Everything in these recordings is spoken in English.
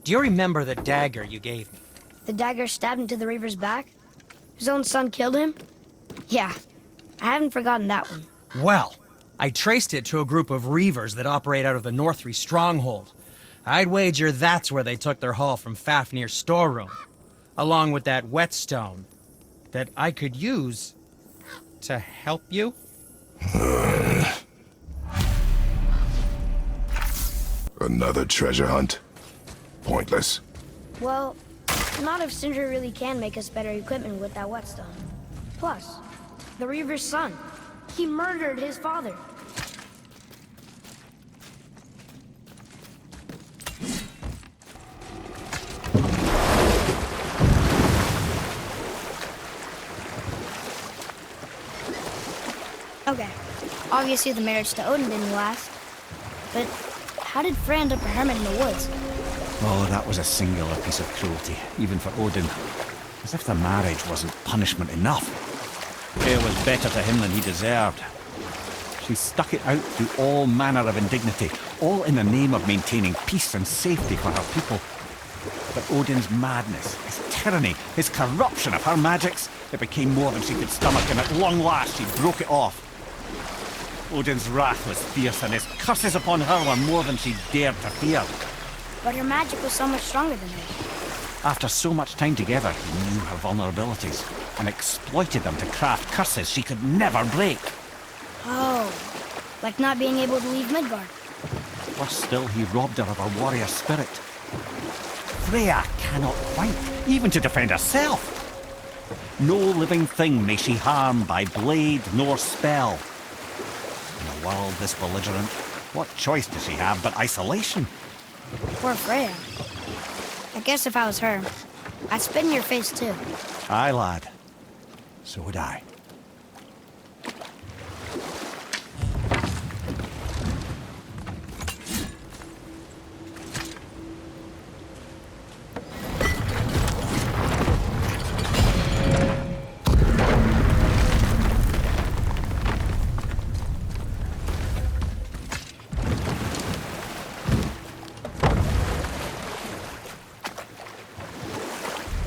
Do you remember the dagger you gave me? The dagger stabbed into the Reaver's back? His own son killed him? Yeah, I haven't forgotten that one. Well, I traced it to a group of Reavers that operate out of the Northree stronghold. I'd wager that's where they took their haul from Fafnir's storeroom, along with that whetstone that I could use to help you. Another treasure hunt? Pointless. Well, not if Sindri really can make us better equipment with that whetstone. Plus, the Reaver's son. He murdered his father. Okay, obviously the marriage to Odin didn't last. But how did Frey end up a hermit in the woods? Oh, that was a singular piece of cruelty, even for Odin. As if the marriage wasn't punishment enough. It was better to him than he deserved. She stuck it out through all manner of indignity, all in the name of maintaining peace and safety for her people. But Odin's madness, his tyranny, his corruption of her magics, it became more than she could stomach, and at long last she broke it off. Odin's wrath was fierce, and his curses upon her were more than she dared to fear. But her magic was so much stronger than hers. After so much time together, he knew her vulnerabilities, and exploited them to craft curses she could never break. Oh, like not being able to leave Midgard. Worse still, he robbed her of her warrior spirit. Freya cannot fight, even to defend herself. No living thing may she harm by blade nor spell. In a world this belligerent, what choice does she have but isolation? Poor Freya. I guess if I was her, I'd spit in your face too. Aye, lad. So would I.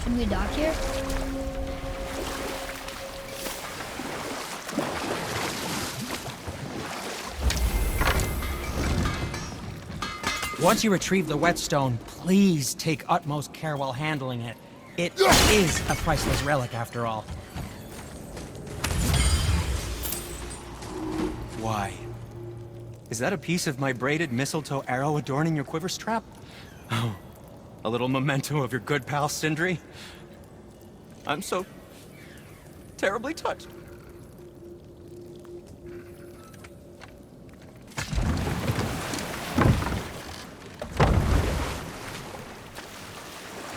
Should we dock here? Once you retrieve the whetstone, please take utmost care while handling it. It is a priceless relic, after all. Why? Is that a piece of my braided mistletoe arrow adorning your quiver strap? Oh, a little memento of your good pal Sindri? I'm so terribly touched.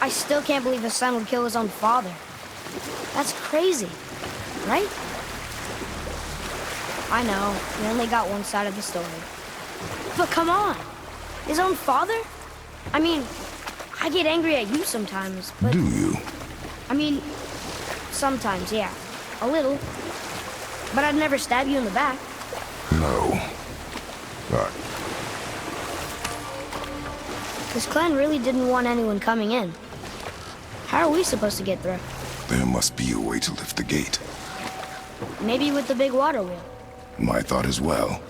I still can't believe his son would kill his own father. That's crazy, right? I know, we only got one side of the story. But come on! His own father? I mean, I get angry at you sometimes, but... Do you? I mean, sometimes, yeah. A little. But I'd never stab you in the back. No. But This clan really didn't want anyone coming in. How are we supposed to get through? there must be a way to lift the gate. Maybe with the big water wheel. My thought as well.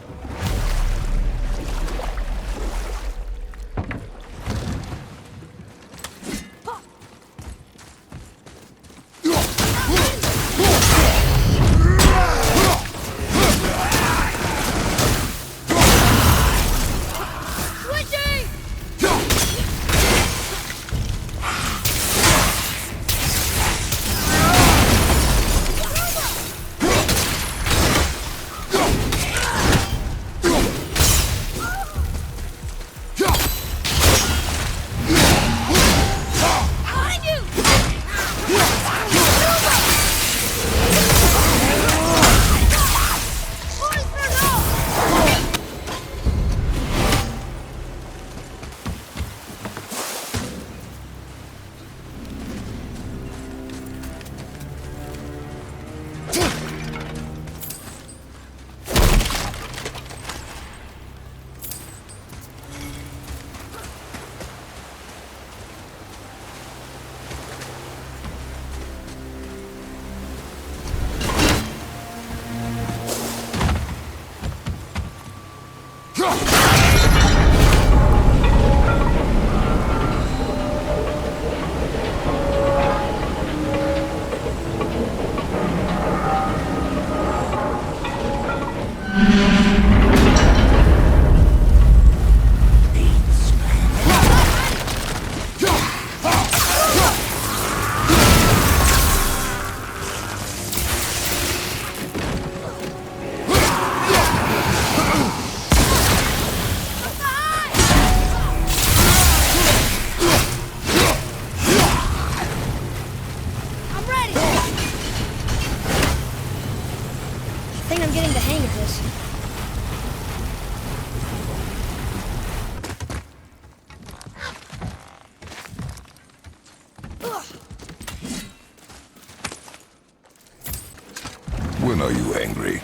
When are you angry?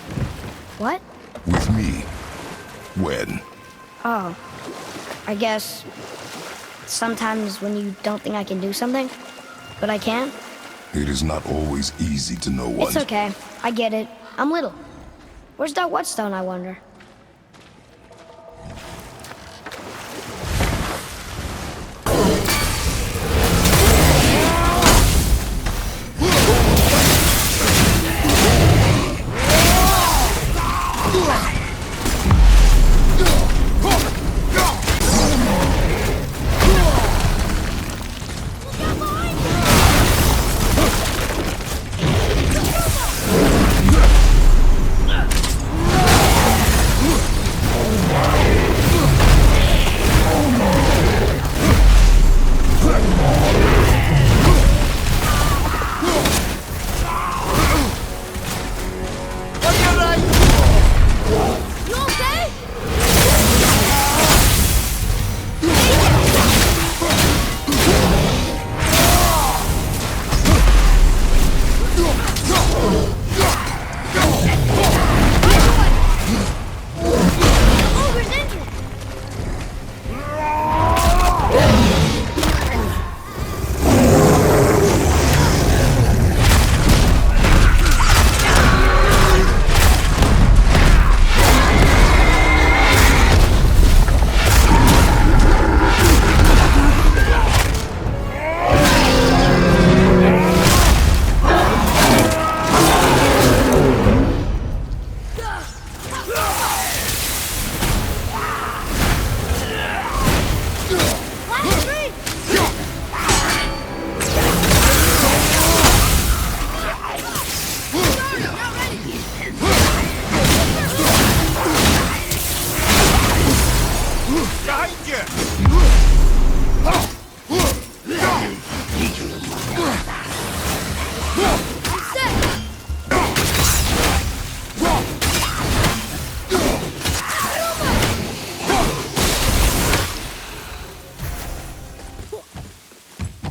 What? With me. When? Oh, I guess sometimes when you don't think I can do something, but I can. It is not always easy to know what. It's okay. I get it. I'm little. Where's that whetstone, I wonder?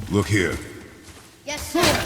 Look here. Yes, sir.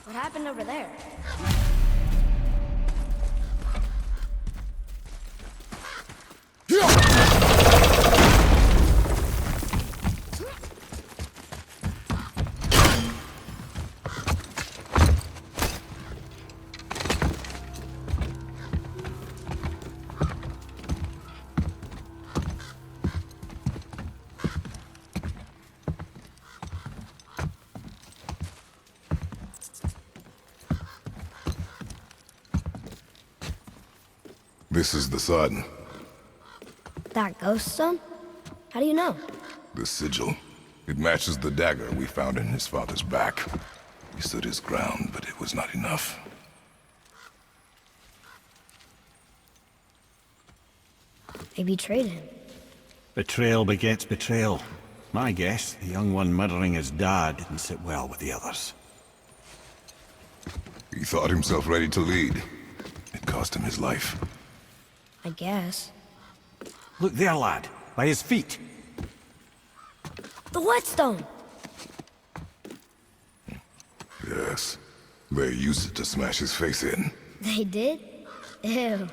What happened over there? This is the sun. That ghost stone? How do you know? The sigil. It matches the dagger we found in his father's back. He stood his ground, but it was not enough. They betrayed him. Betrayal begets betrayal. My guess, the young one murdering his dad didn't sit well with the others. He thought himself ready to lead. It cost him his life. I guess. Look there, lad. By his feet. The whetstone! Yes. They used it to smash his face in. They did? Ew.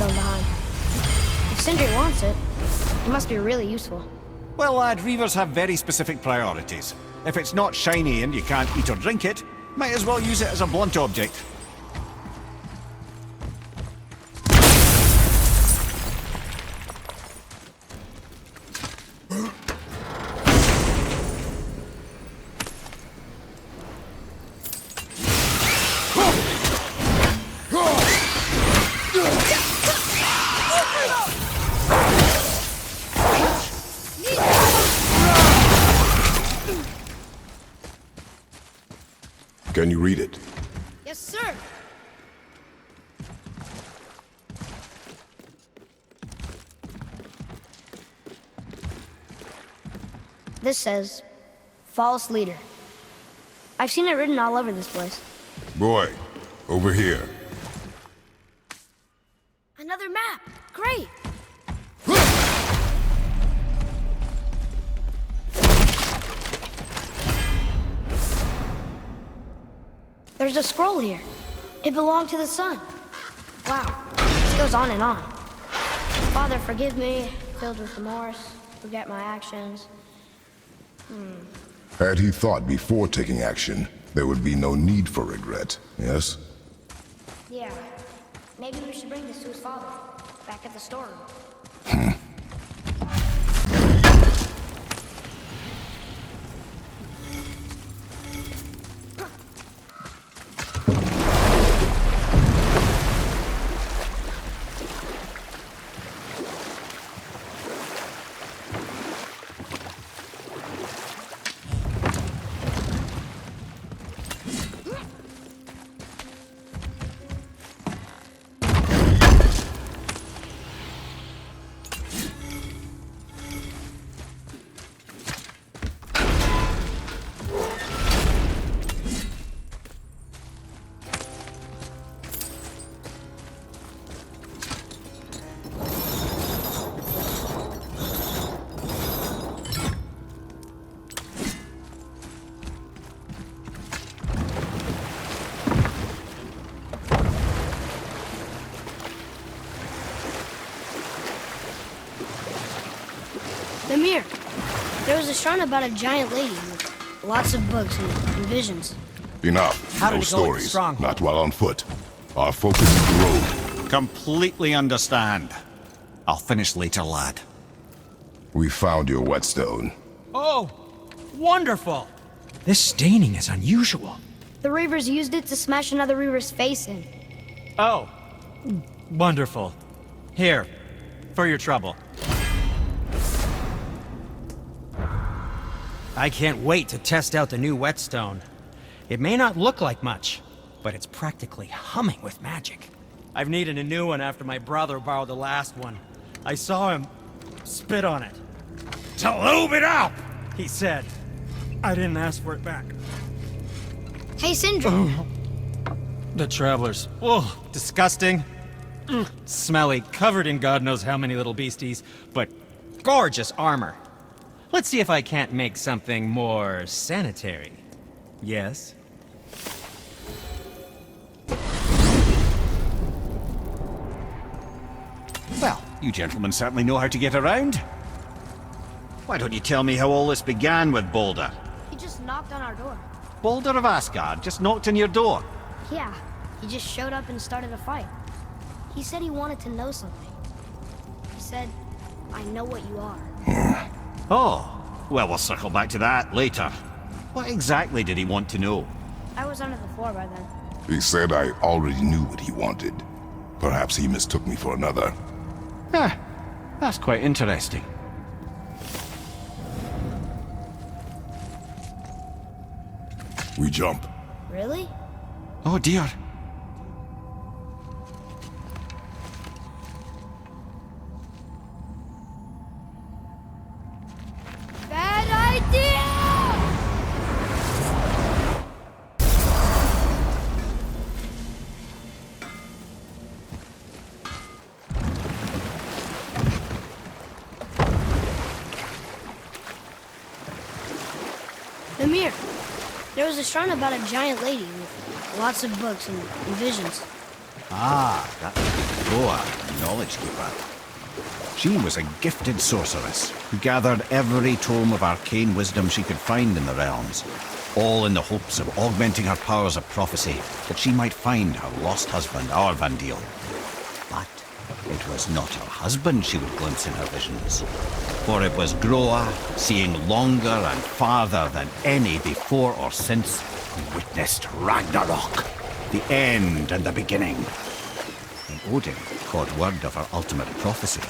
whetstone behind. If Sindri wants it, it must be really useful. Well, lad, Reavers have very specific priorities. If it's not shiny and you can't eat or drink it, might as well use it as a blunt object. Can you read it? Yes, sir. This says, false leader. I've seen it written all over this place. Boy, over here. Another map! Great! There's a scroll here. It belonged to the sun. Wow, this goes on and on. Father, forgive me, filled with remorse, forget my actions. Had he thought before taking action, there would be no need for regret, yes? Yeah, maybe we should bring this to his father, back at the storeroom. Lemire, there was a shrine about a giant lady with lots of books and visions. Enough. How did No it go with the stories. stronghold? Not while on foot. Our focus is the road. Completely understand. I'll finish later, lad. We found your whetstone. Oh, wonderful! This staining is unusual. The Reavers used it to smash another Reaver's face in. Oh, wonderful. Here, for your trouble. I can't wait to test out the new whetstone. It may not look like much, but it's practically humming with magic. I've needed a new one after my brother borrowed the last one. I saw him spit on it. "To lube it up," he said. I didn't ask for it back. Hey, Sindri! The travelers. Oh, disgusting. Smelly, covered in God knows how many little beasties, but gorgeous armor. Let's see if I can't make something more sanitary. Yes? Well, you gentlemen certainly know how to get around. Why don't you tell me how all this began with Boulder? He just knocked on our door. Boulder of Asgard just knocked on your door. Yeah, he just showed up and started a fight. He said he wanted to know something. He said, I know what you are. Oh, well, we'll circle back to that later. What exactly did he want to know? I was under the floor by then. He said I already knew what he wanted. Perhaps he mistook me for another. That's quite interesting. We jump. Really? Oh dear. Bad idea! Lemire, there was a shrine about a giant lady with lots of books and visions. Ah, that Groa, knowledge keeper. She was a gifted sorceress who gathered every tome of arcane wisdom she could find in the realms, all in the hopes of augmenting her powers of prophecy, that she might find her lost husband, Arvandil. But it was not her husband she would glimpse in her visions, for it was Groa, seeing longer and farther than any before or since, who witnessed Ragnarok, the end and the beginning. When Odin caught word of her ultimate prophecy,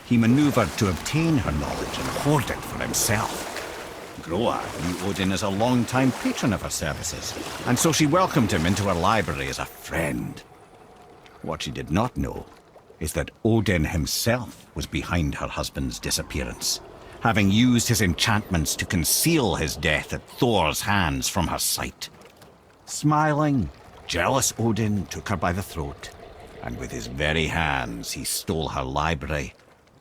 he maneuvered to obtain her knowledge and hoard it for himself. Groa knew Odin as a long-time patron of her services, and so she welcomed him into her library as a friend. What she did not know is that Odin himself was behind her husband's disappearance, having used his enchantments to conceal his death at Thor's hands from her sight. Smiling, jealous Odin took her by the throat, and with his very hands he stole her library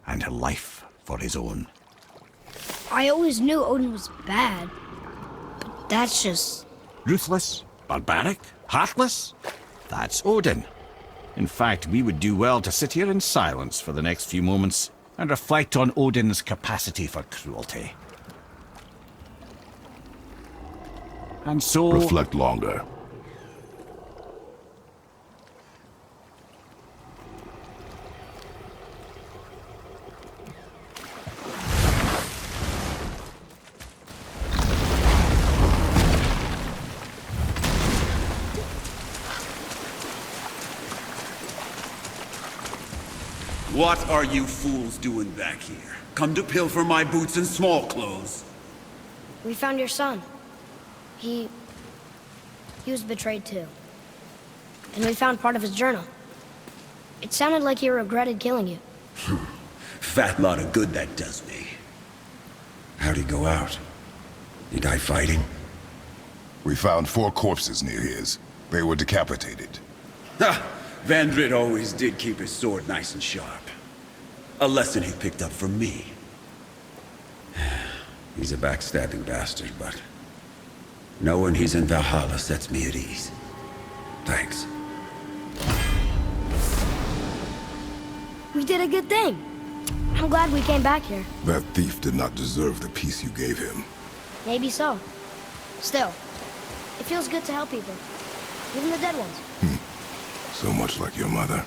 and her life for his own. I always knew Odin was bad, but that's just... Ruthless, barbaric, heartless? That's Odin. In fact, we would do well to sit here in silence for the next few moments and reflect on Odin's capacity for cruelty. And so... Reflect longer. What are you fools doing back here? Come to pilfer my boots and small clothes? We found your son. He was betrayed too. And we found part of his journal. It sounded like he regretted killing you. Fat lot of good that does me. How'd he go out? He die fighting? We found 4 corpses near his. They were decapitated. Ha! Vandrit always did keep his sword nice and sharp. A lesson he picked up from me. He's a backstabbing bastard, but knowing he's in Valhalla sets me at ease. Thanks. We did a good thing. I'm glad we came back here. That thief did not deserve the peace you gave him. Maybe so. Still, it feels good to help people. Even the dead ones. So much like your mother.